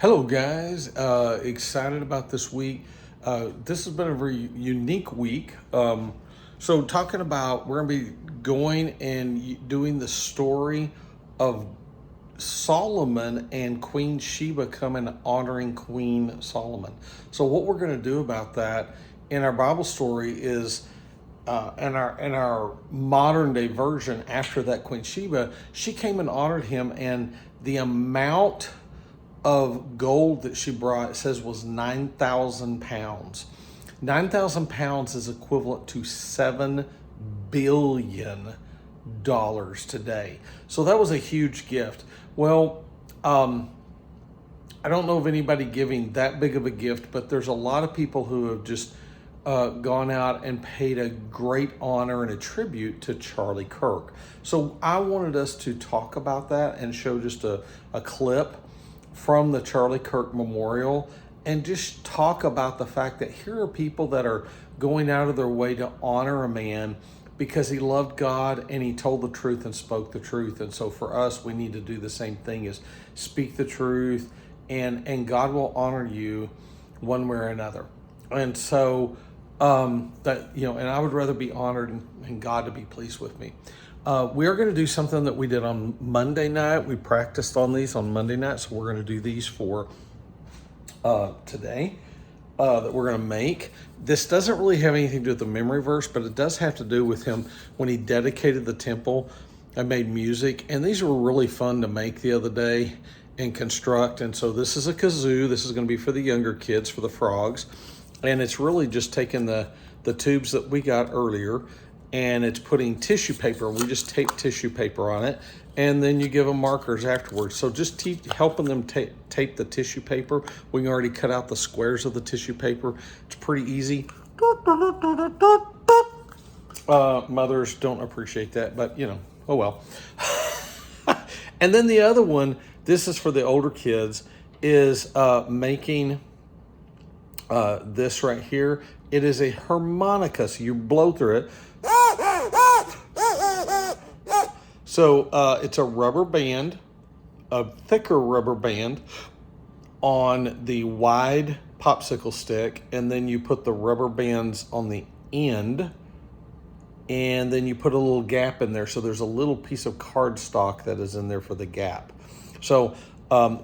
Hello, guys. Excited about this week. This has been a very unique week. So, talking about, we're going to be going and doing the story of Solomon and Queen Sheba coming honoring Queen Solomon. So, what we're going to do about that in our Bible story is in our modern day version, after that Queen Sheba, she came and honored him, and the amount of gold that she brought, it says, was 9,000 pounds. 9,000 pounds is equivalent to $7 billion today. So that was a huge gift. Well, I don't know of anybody giving that big of a gift, but there's a lot of people who have just gone out and paid a great honor and a tribute to Charlie Kirk. So I wanted us to talk about that and show just a clip from the Charlie Kirk Memorial, and just talk about the fact that here are people that are going out of their way to honor a man because he loved God and he told the truth and spoke the truth. And so for us, we need to do the same thing, is speak the truth, and God will honor you one way or another. And so that, and I would rather be honored and God to be pleased with me. We are going to do something that we did on Monday night. We practiced on these on Monday night, so we're going to do these for today that we're going to make. This doesn't really have anything to do with the memory verse, but it does have to do with him when he dedicated the temple and made music. And these were really fun to make the other day and construct. And so this is a kazoo. This is going to be for the younger kids, for the frogs. And it's really just taking the tubes that we got earlier, and it's putting tissue paper. We just tape tissue paper on it, and then you give them markers afterwards. So just helping them tape the tissue paper. We can already cut out the squares of the tissue paper. It's pretty easy. Mothers don't appreciate that, but oh well. And then the other one, this is for the older kids, is making this right here. It is a harmonica, so you blow through it. So it's a rubber band, a thicker rubber band on the wide popsicle stick, and then you put the rubber bands on the end, and then you put a little gap in there. So there's a little piece of cardstock that is in there for the gap. So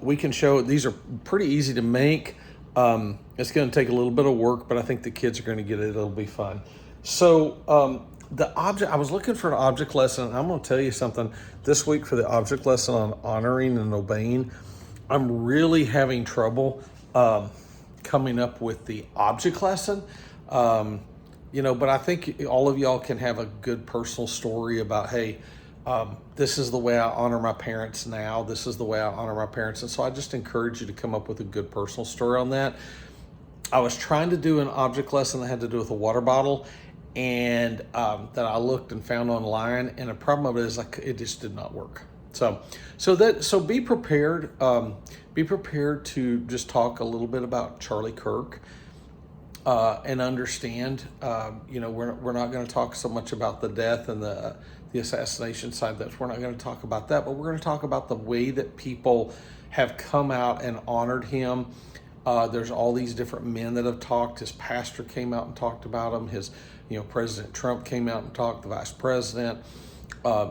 we can show, these are pretty easy to make. It's going to take a little bit of work, but I think the kids are going to get it. It'll be fun. So the object, I was looking for an object lesson, and I'm going to tell you something this week for the object lesson on honoring and obeying. I'm really having trouble coming up with the object lesson. But I think all of y'all can have a good personal story about, hey, this is the way I honor my parents now. This is the way I honor my parents. And so I just encourage you to come up with a good personal story on that. I was trying to do an object lesson that had to do with a water bottle, and that I looked and found online. And the problem of it is, it just did not work. So be prepared. Be prepared to just talk a little bit about Charlie Kirk. And understand, we're not going to talk so much about the death and the assassination side. That we're not going to talk about that, but we're going to talk about the way that people have come out and honored him. There's all these different men that have talked. His pastor came out and talked about him. His, President Trump came out and talked. The vice president.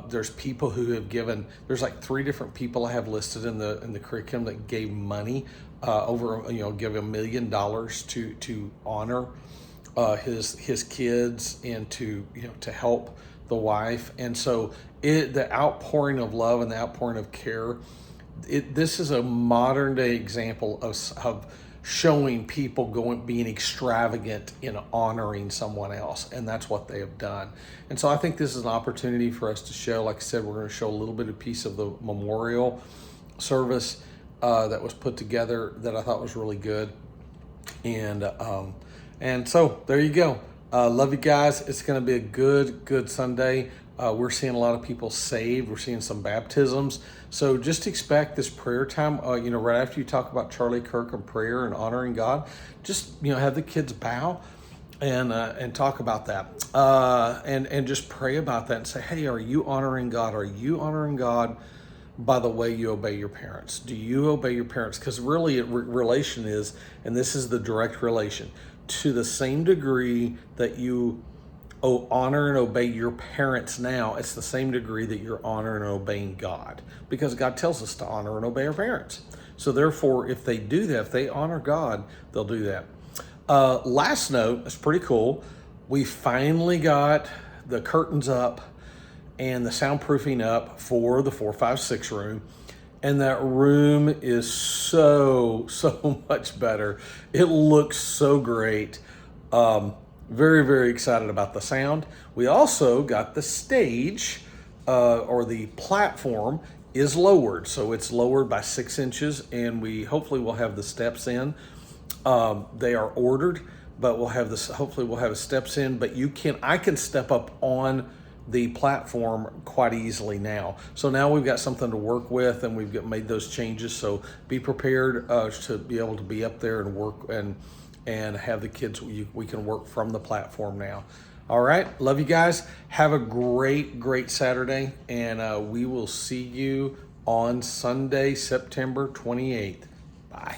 There's people who have given. There's like 3 different people I have listed in the curriculum that gave money. Give $1 million to honor his kids, and to help the wife. And so the outpouring of love and the outpouring of care, this is a modern day example of showing people being extravagant in honoring someone else, and that's what they have done. And so I think this is an opportunity for us to show. Like I said, we're going to show a little bit of piece of the memorial service that was put together that I thought was really good. And so there you go. Love you guys. It's going to be a good Sunday. We're seeing a lot of people saved. We're seeing some baptisms. So just expect this prayer time, right after you talk about Charlie Kirk and prayer and honoring God, just, have the kids bow and talk about that. And just pray about that and say, hey, are you honoring God? Are you honoring God by the way you obey your parents. Do you obey your parents? Because really, relation is, and this is the direct relation, to the same degree that you honor and obey your parents now, it's the same degree that you're honoring and obeying God, because God tells us to honor and obey our parents. So therefore, if they do that, if they honor God, they'll do that. Last note, it's pretty cool. We finally got the curtains up and the soundproofing up for the 456 room. And that room is so much better. It looks so great. Very, very excited about the sound. We also got the stage, or the platform is lowered. So it's lowered by 6 inches, and we hopefully will have the steps in. They are ordered, but we'll have this, hopefully we'll have the steps in, but I can step up on the platform quite easily now. So now we've got something to work with, and we've made those changes. So be prepared to be able to be up there and work and have the kids, we can work from the platform now. All right, love you guys. Have a great Saturday, and we will see you on Sunday, September 28th. Bye.